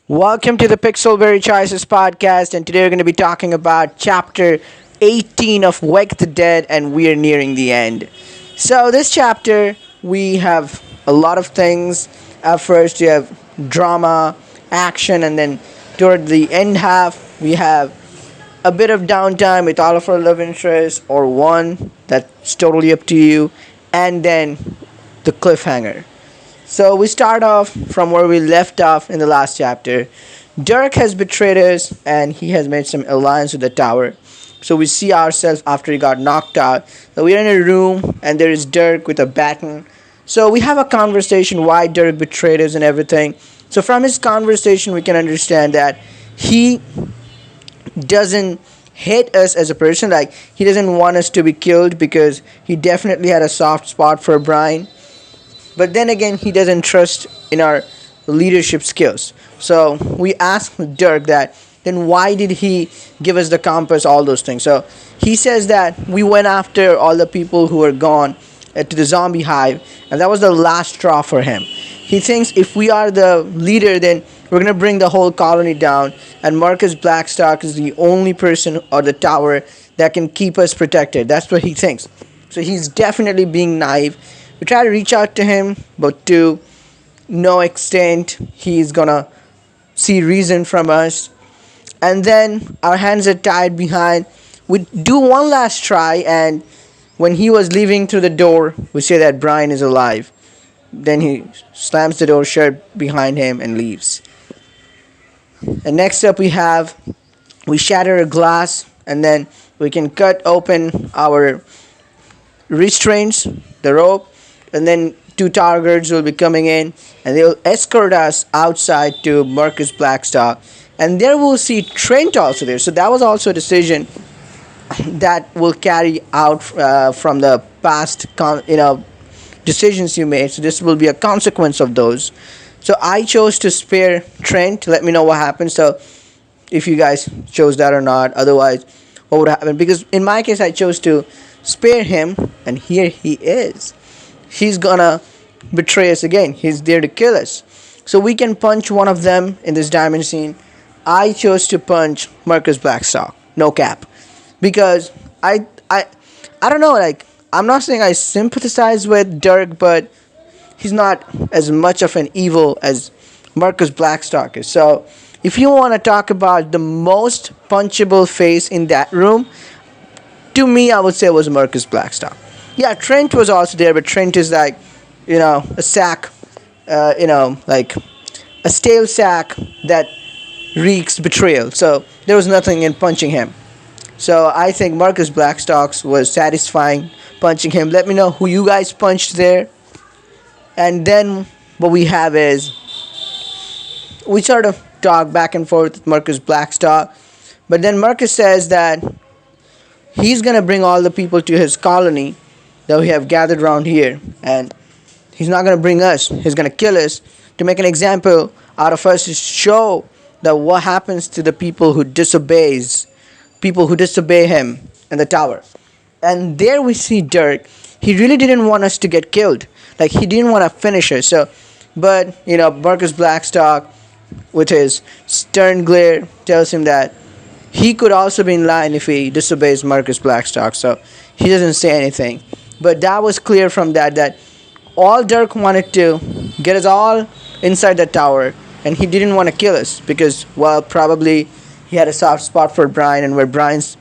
Welcome to the Pixelberry Choices podcast, and today we're going to be talking about chapter 18 of Wake the Dead, and we are nearing the end. So, this chapter, we have a lot of things. At first, you have drama, action, and then toward the end half, we have a bit of downtime with all of our love interests, or one that's totally up to you, and then the cliffhanger. So we start off from where we left off in the last chapter. Dirk has betrayed us and he has made some alliance with the tower. So we see ourselves after he got knocked out. So we're in a room and there is Dirk with a baton. So we have a conversation why Dirk betrayed us and everything. So from his conversation we can understand that he doesn't hate us as a person. Like he doesn't want us to be killed because he definitely had a soft spot for Brian, but then again he doesn't trust in our leadership skills. So we asked Dirk that then why did he give us the compass, all those things. So he says that we went after all the people who were gone to the zombie hive, and that was the last straw for him. He thinks if we are the leader, then we're gonna bring the whole colony down, and Marcus Blackstock is the only person or the tower that can keep us protected. That's what he thinks. So he's definitely being naive. We try to reach out to him, but to no extent he's gonna see reason from us. And then our hands are tied behind. We do one last try, and when he was leaving through the door, we say that Brian is alive. Then he slams the door shut behind him and leaves. And next up we shatter a glass, and then we can cut open our restraints, the rope, and then two targets will be coming in and they'll escort us outside to Marcus Blackstock, and there we'll see Trent also there. So that was also a decision that will carry out from the past decisions you made. So this will be a consequence of those. So I chose to spare Trent. Let me know what happens. So if you guys chose that or not, otherwise what would happen, because in my case I chose to spare him, and here he is. He's gonna betray us again. He's there to kill us. So we can punch one of them in this diamond scene. I chose to punch Marcus Blackstock. No cap. Because I don't know, like I'm not saying I sympathize with Dirk, but he's not as much of an evil as Marcus Blackstock is. So if you want to talk about the most punchable face in that room, to me I would say it was Marcus Blackstock. Yeah, Trent was also there, but Trent is like, a sack, like a stale sack that reeks betrayal. So there was nothing in punching him. So I think Marcus Blackstock's was satisfying punching him. Let me know who you guys punched there. And then what we have is we sort of talk back and forth with Marcus Blackstock, but then Marcus says that he's gonna bring all the people to his colony that we have gathered around here, and he's not gonna bring us. He's gonna kill us to make an example out of us, to show that what happens to the people who disobey him in the tower. And there we see Dirk. He really didn't want us to get killed. Like he didn't want to finish us. So, but Marcus Blackstock, with his stern glare, tells him that he could also be in line if he disobeys Marcus Blackstock. So he doesn't say anything. But that was clear from that all Dirk wanted to get us all inside the tower, and he didn't want to kill us because, well, probably he had a soft spot for Brian, and we're Brian's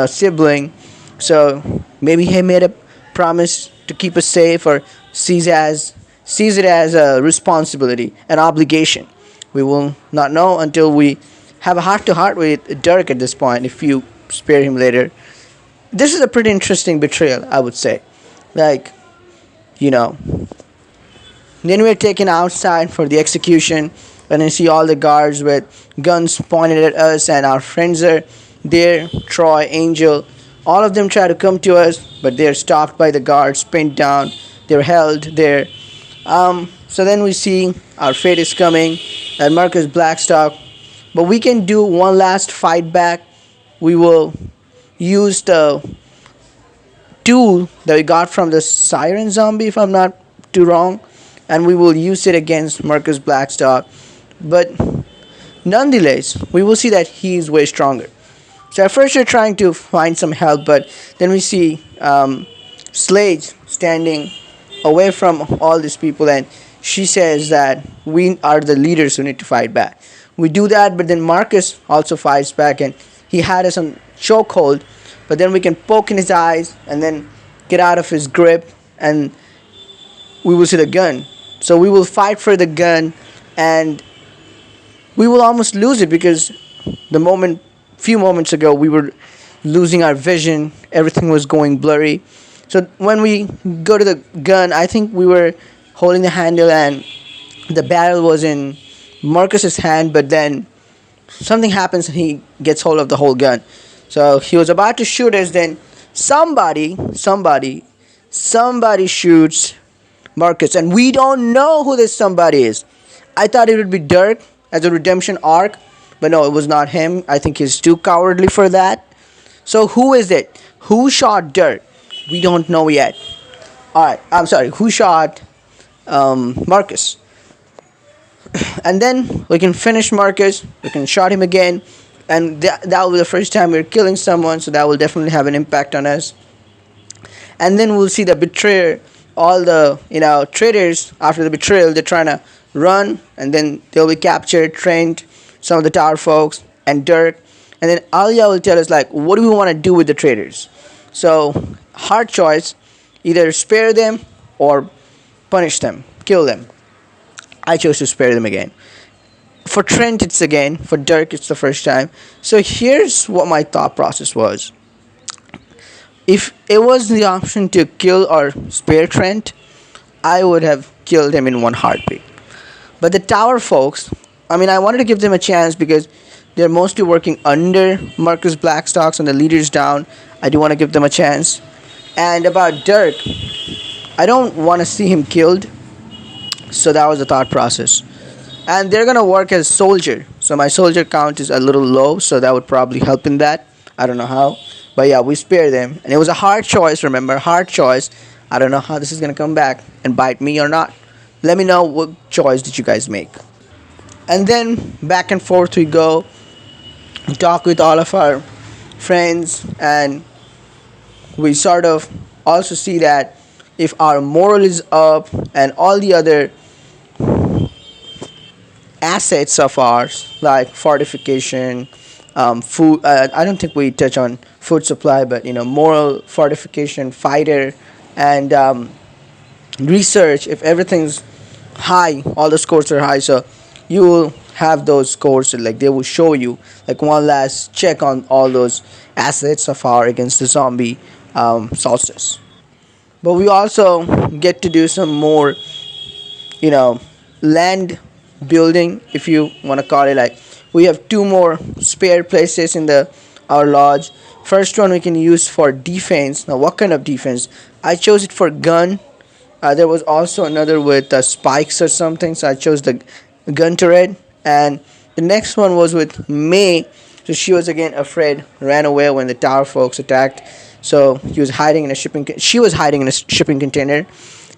sibling. So maybe he made a promise to keep us safe, or sees it as a responsibility, an obligation. We will not know until we have a heart to heart with Dirk at this point, if you spare him later. This is a pretty interesting betrayal, I would say. Like, then we're taken outside for the execution, and then see all the guards with guns pointed at us, and our friends are there, Troy, Angel. All of them try to come to us, but they're stopped by the guards, pinned down. They're held there. So then we see our fate is coming, and Marcus Blackstock. But we can do one last fight back. We will use the tool that we got from the Siren Zombie, if I'm not too wrong, and we will use it against Marcus Blackstock. But Nonetheless, we will see that he is way stronger. So at first we're trying to find some help, but then we see Slade standing away from all these people, and she says that we are the leaders who need to fight back. We do that, but then Marcus also fights back, and he had us on chokehold, but then we can poke in his eyes and then get out of his grip, and we will see the gun. So we will fight for the gun, and we will almost lose it because the moment few moments ago we were losing our vision, everything was going blurry. So when we go to the gun, I think we were holding the handle and the barrel was in Marcus's hand, but then something happens and he gets hold of the whole gun. So he was about to shoot us, then somebody shoots Marcus, and we don't know who this somebody is. I thought it would be Dirk as a redemption arc, but no, it was not him. I think he's too cowardly for that. So who is it? Who shot Dirk? We don't know yet. Alright, I'm sorry, who shot Marcus? And then we can finish Marcus, we can shot him again, and that will be the first time we're killing someone, so that will definitely have an impact on us. And then we'll see the betrayer, all the traitors after the betrayal, they're trying to run, and then they'll be captured, trained, some of the tower folks, and Dirk. And then Alia will tell us, like, what do we want to do with the traitors? So, hard choice, either spare them or punish them, kill them. I chose to spare them again. For Trent, it's again. For Dirk, it's the first time. So here's what my thought process was. If it was the option to kill or spare Trent, I would have killed him in one heartbeat. But the tower folks, I mean, I wanted to give them a chance because they're mostly working under Marcus Blackstocks and the leaders down. I do want to give them a chance. And about Dirk, I don't want to see him killed. So that was the thought process. And they're going to work as soldier. So my soldier count is a little low, so that would probably help in that. I don't know how. But yeah, we spare them. And it was a hard choice, remember? Hard choice. I don't know how this is going to come back and bite me or not. Let me know what choice did you guys make. And then back and forth we go. Talk with all of our friends. And we sort of also see that if our moral is up and all the other assets of ours, like fortification, food. I don't think we touch on food supply, but moral, fortification, fighter, and research. If everything's high, all the scores are high, so you will have those scores. Like they will show you like one last check on all those assets of our against the zombie solstice. But we also get to do some more, land building, if you want to call it. Like we have two more spare places in the our lodge. First one we can use for defense. Now what kind of defense? I chose it for gun. There was also another with spikes or something, so I chose the gun turret. And the next one was with May. So she was again afraid, ran away when the tower folks attacked. So he was hiding in a shipping. She was hiding in a shipping container,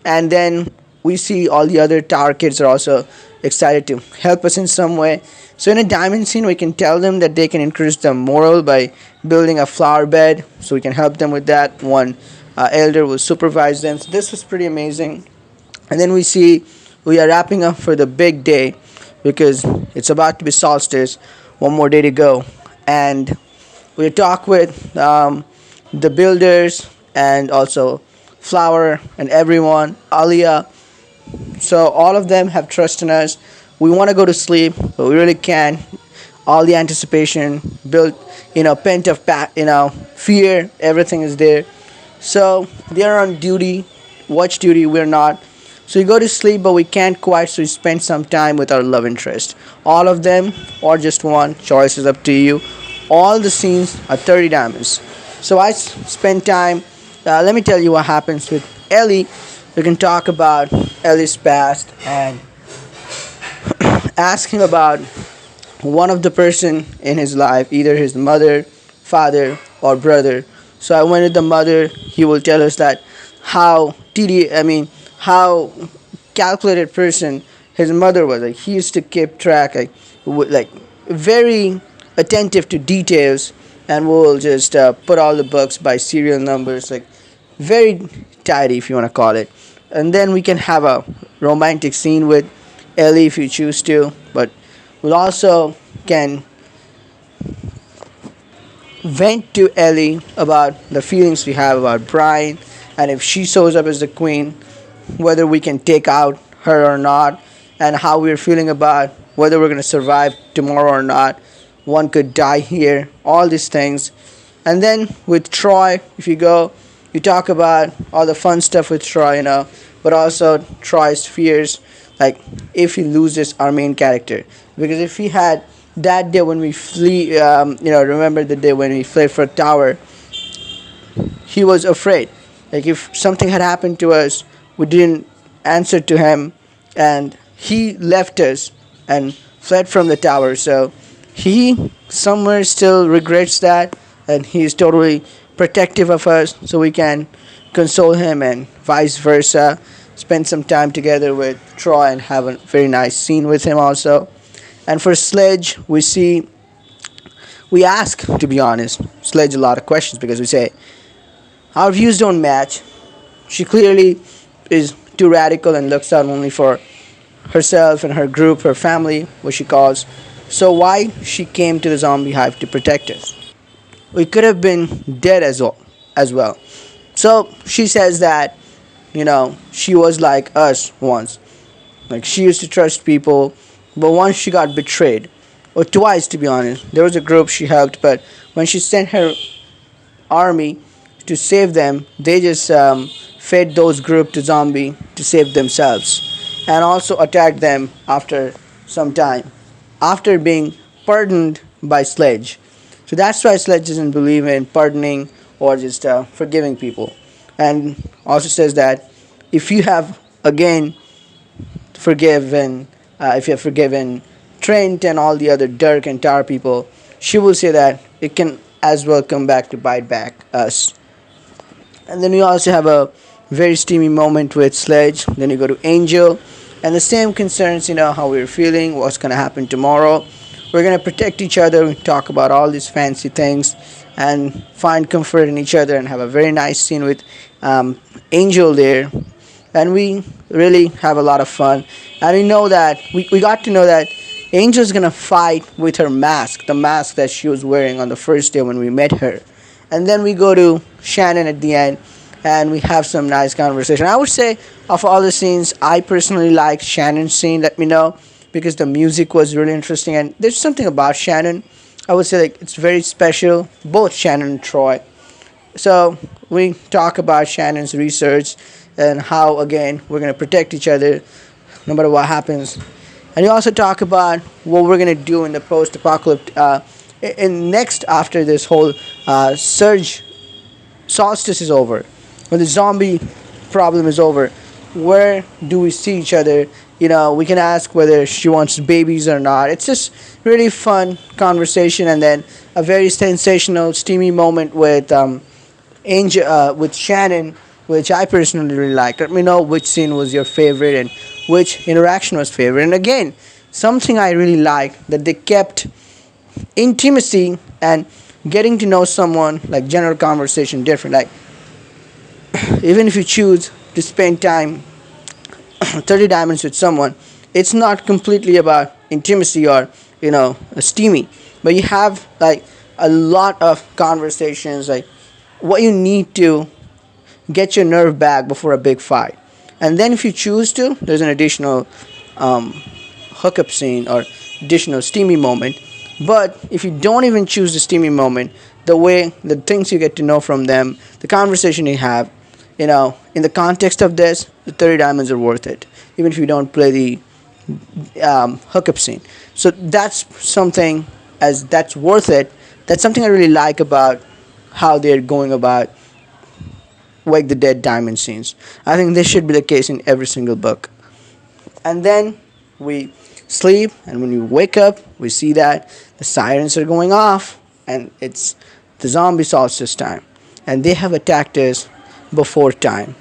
and then we see all the other tower kids are also excited to help us in some way. So in a diamond scene, we can tell them that they can increase their moral by building a flower bed. So we can help them with that. One elder will supervise them. So this was pretty amazing. And then we see we are wrapping up for the big day because it's about to be solstice. One more day to go, and we talk with the builders and also Flower and everyone, Alia. So all of them have trust in us. We want to go to sleep, but we really can't. All the anticipation, built, pent of fear, everything is there. So they are on duty, watch duty. We're not. So we go to sleep, but we can't quite. So we spend some time with our love interest. All of them, or just one. Choice is up to you. All the scenes are 30 diamonds. So I spend time. Let me tell you what happens with Ellie. We can talk about Ellie's past and ask him about one of the person in his life, either his mother, father, or brother. So I went with the mother. He will tell us that how calculated person his mother was. Like he used to keep track, like very attentive to details, and we'll just put all the books by serial numbers, like very tidy if you want to call it. And then we can have a romantic scene with Ellie if you choose to, but we'll also can vent to Ellie about the feelings we have about Brian, and if she shows up as the queen, whether we can take out her or not, and how we're feeling about whether we're going to survive tomorrow or not. One could die here, all these things. And then with Troy, if you go, you talk about all the fun stuff with Troy, but also Troy's fears, like if he loses our main character. Because if he had that day when we flee, remember the day when we fled for a tower, he was afraid. Like if something had happened to us, we didn't answer to him, and he left us and fled from the tower. So he somewhere still regrets that, and he is totally protective of us, so we can console him and vice versa. Spend some time together with Troy and have a very nice scene with him also. And for Sledge, we ask, to be honest, Sledge a lot of questions because we say our views don't match. She clearly is too radical and looks out only for herself and her group, her family, what she calls. So why she came to the zombie hive to protect us? We could have been dead as well. So she says that, she was like us once. Like she used to trust people, but once she got betrayed, or twice to be honest. There was a group she helped, but when she sent her army to save them, they just fed those group to zombie to save themselves, and also attacked them after some time, after being pardoned by Sledge. So that's why Sledge doesn't believe in pardoning or just forgiving people, and also says that if you have again forgiven, if you have forgiven Trent and all the other Dirk and Tar people, she will say that it can as well come back to bite back us. And then we also have a very steamy moment with Sledge. Then you go to Angel, and the same concerns, how we're feeling, what's going to happen tomorrow. We're going to protect each other, we talk about all these fancy things, and find comfort in each other, and have a very nice scene with Angel there. And we really have a lot of fun. And we got to know that Angel's going to fight with her mask, the mask that she was wearing on the first day when we met her. And then we go to Shannon at the end, and we have some nice conversation. I would say, of all the scenes, I personally like Shannon's scene. Let me know, because the music was really interesting, and there's something about Shannon. I would say like it's very special, both Shannon and Troy. So we talk about Shannon's research and how again we're gonna protect each other no matter what happens. And we also talk about what we're gonna do in the post-apocalypse. In next after this whole surge solstice is over, when the zombie problem is over, where do we see each other? We can ask whether she wants babies or not. It's just really fun conversation, and then a very sensational, steamy moment with Angel, with Shannon, which I personally really liked. Let me know which scene was your favorite and which interaction was favorite. And again, something I really liked that they kept intimacy and getting to know someone, like general conversation, different. Like even if you choose to spend time 30 diamonds with someone, it's not completely about intimacy or steamy, but you have like a lot of conversations, like what you need to get your nerve back before a big fight. And then if you choose to, there's an additional hookup scene or additional steamy moment. But if you don't even choose the steamy moment, the things you get to know from them, the conversation you have, in the context of this, the 30 diamonds are worth it, even if you don't play the hookup scene. So that's something, as that's worth it. That's something I really like about how they're going about Wake the Dead diamond scenes. I think this should be the case in every single book. And then we sleep, and when we wake up, we see that the sirens are going off, and it's the zombie solstice time, and they have attacked us before time.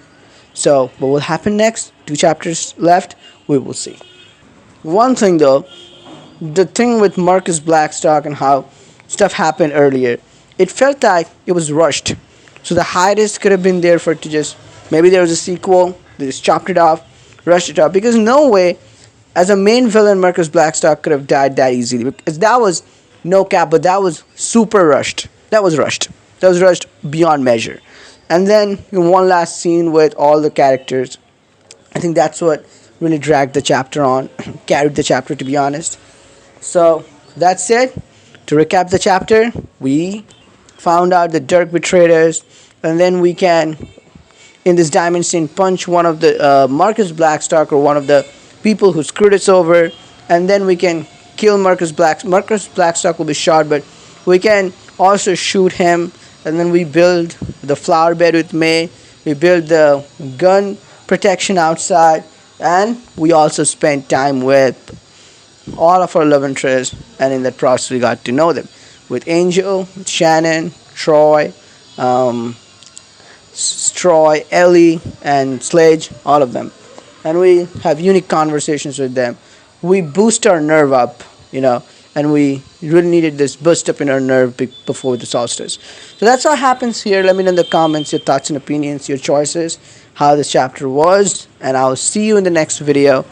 So what will happen next? 2 chapters left. We will see. One thing though, the thing with Marcus Blackstock and how stuff happened earlier, it felt like it was rushed. So the highest could have been there for it to just, maybe there was a sequel, they just chopped it off, rushed it off, because no way as a main villain Marcus Blackstock could have died that easily, because that was no cap, but that was super rushed. That was rushed beyond measure. And then one last scene with all the characters. I think that's what really dragged the chapter on, carried the chapter, to be honest. So that's it. To recap the chapter, we found out that Dirk betrayed us, and then we can, in this dimension, punch one of the Marcus Blackstock, or one of the people who screwed us over, and then we can kill Marcus Blackstock will be shot, but we can also shoot him, and then we build the flower bed with May. We build the gun protection outside, and we also spent time with all of our love interests, and in that process we got to know them, with Angel, with Shannon, Troy, um, Ellie, and Sledge, all of them, and we have unique conversations with them. We boost our nerve up, and we really needed this boost up in our nerve before the solstice. So that's what happens here. Let me know in the comments your thoughts and opinions, your choices, how this chapter was, and I'll see you in the next video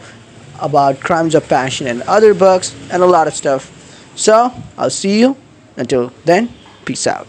about Crimes of Passion and other books and a lot of stuff. So I'll see you. Until then, peace out.